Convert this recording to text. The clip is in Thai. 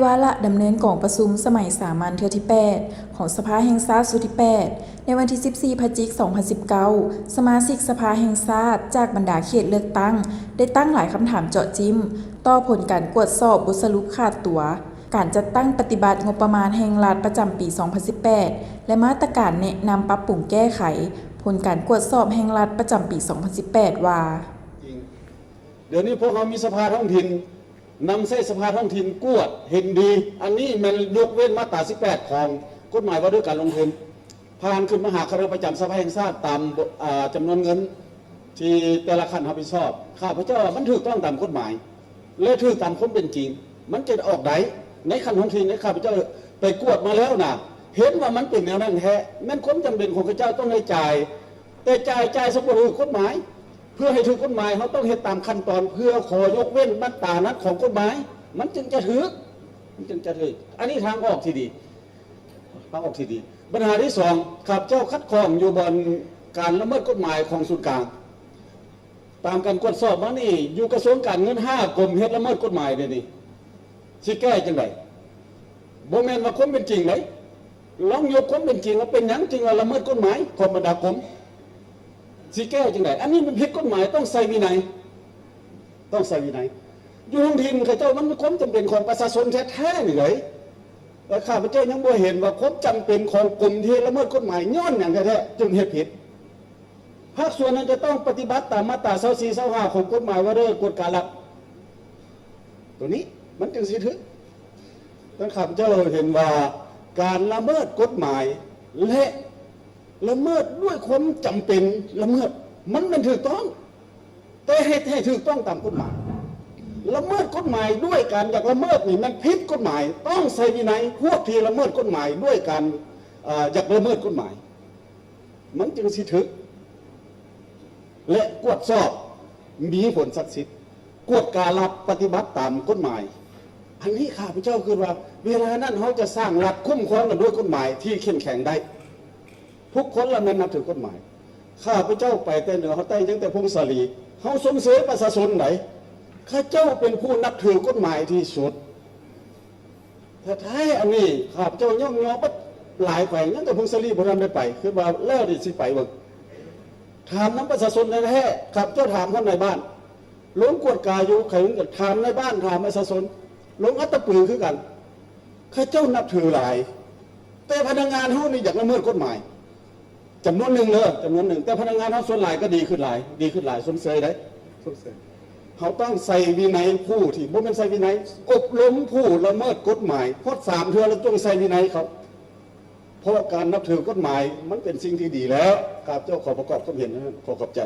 วาระดำเนินกองประชุมสมัยสามัญเทื่อที่8ของสภาแห่งชาติสุดที่8ในวันที่14พฤศจิกายน2019สมาชิกสภาแห่งชาติจากบรรดาเขตเลือกตั้งได้ตั้งหลายคำถามเจาะจิ้มต่อผลการกวดสอบบทสรุปขาดตัวการจัดตั้งปฏิบัติงบประมาณแห่งรัฐประจำปี2018และมาตรการแนะนำปรับปรุงแก้ไขผลการกวดสอบแห่งรัฐประจำปี2018ว่าเดี๋ยวนี้พวกเรามีสภาท้องถิ่นนำเส้นสภาท้องถิ่นกวดเห็นดีอันนี้มันยกเว้นมาตรา18ของกฎหมายว่าด้วยการลงทุนผ่านขึ้นมหาคณะประจำสภาแห่งชาติตามจำนวนเงินที่แต่ละขั้นรับผิดชอบข้าพเจ้ามันถูกต้องตามกฎหมายและถูกตามความเป็นจริงมันจะออกได้ในขั้นท้องถิ่นในข้าพเจ้าไปกวดมาแล้วนะเห็นว่ามันเป็นแนวนั้นแท้นั่นความจำเป็นของข้าพเจ้าต้องได้จ่ายแต่จ่ายสมบูรณ์กฎหมายเพื่อให้ถูกกฎหมายเขาต้องเห็นตามขั้นตอนเพื่อขอยกเว้นมาตรานั้นของกฎหมายมันจึงจะถืออันนี้ทางออกที่ดีปัญหาที่สองข้าพเจ้าคัดค้านอยู่บนการละเมิดกฎหมายของส่วนกลางตามการกวดสอบมานี่อยู่กระทรวงการเงิน5กรมเฮ็ดละเมิดกฎหมายเดี๋ยวนี้สิแก้จังไดบ่แม่นว่าความเป็นจริงไหนลองยกความเป็นจริงว่าเป็นหยังจริงว่าละเมิดกฎหมายของบรรดากรมสิแก้จังไดอันนี้มันผิดกฎหมายต้องใส่วินัยอยู่ท้องถิ่นข้าเจ้ามันความจำเป็นของประชาชนแท้ๆนี่เลยแต่ข้าพเจ้ายังบ่เห็นว่าความจำเป็นของกลุ่มที่ละเมิดกฎหมายย้อนอย่างแท้ๆจึงเฮ็ดผิดภาคส่วนนั้นจะต้องปฏิบัติตามมาตรา24 25ของกฎหมายว่าด้วยกฎการรับตัวนี้มันจึงสิถึงท่านข้าพเจ้าเห็นว่าการละเมิดกฎหมายและละเมิดด้วยความจำเป็นละเมิดมันถูกต้องแต่ให้ถูกต้องตามกฎหมายละเมิดกฎหมายด้วยการอยากละเมิดนี่มันผิดกฎหมายต้องใส่วินัยพวกที่ละเมิดกฎหมายด้วยการอยากละเมิดกฎหมายมันจึงสิถึกและกวดสอบมีผลศักดิ์สิทธิ์กวดการรับปฏิบัติตามกฎหมายอันนี้ข้าพเจ้าคือว่าเวลานั้นเขาจะสร้างรัฐคุ้มครองกันด้วยกฎหมายที่เข้มแข็งได้ทุกคนละนั้นนับถือกฎหมายข้าพเจ้าไปแต่เหนือเขาใต้ยังแต่พงศาลีเขาสมเสยประชาชนไหนข้าเจ้าเป็นผู้นับถือกฎหมายที่สุดแต่ท้ายอันนี้ข้าพเจ้าย่องงอปัดหลายไปยังแต่พงศาลีพระรามได้ไปคือว่าแล้วดิสิไปบ่ถามน้ำประชาชนแท้ๆข้าพเจ้าถามคนในบ้านหลวงกวดกาอยู่ใครก็ถามในบ้านถามประชาชนหลวงอัตตปือคือกันข้าเจ้านับถือหลายแต่พนักงานเขานี่อยากละเมิดกฎหมายจำนวนหนึ่งแต่พนักงานเขาส่วนหลายก็ดีขึ้นหลายสมเสยได้เขาต้องใส่วินัยผู้ที่บ่เป็นใส่วินัยอบรมผู้ละเมิดกฎหมายพอ3 เทื่อแล้วต้องใส่วินัยเขาเพราะการนับถือกฎหมายมันเป็นสิ่งที่ดีแล้วข้าพเจ้าขอประกอบความเห็นขอขอบใจ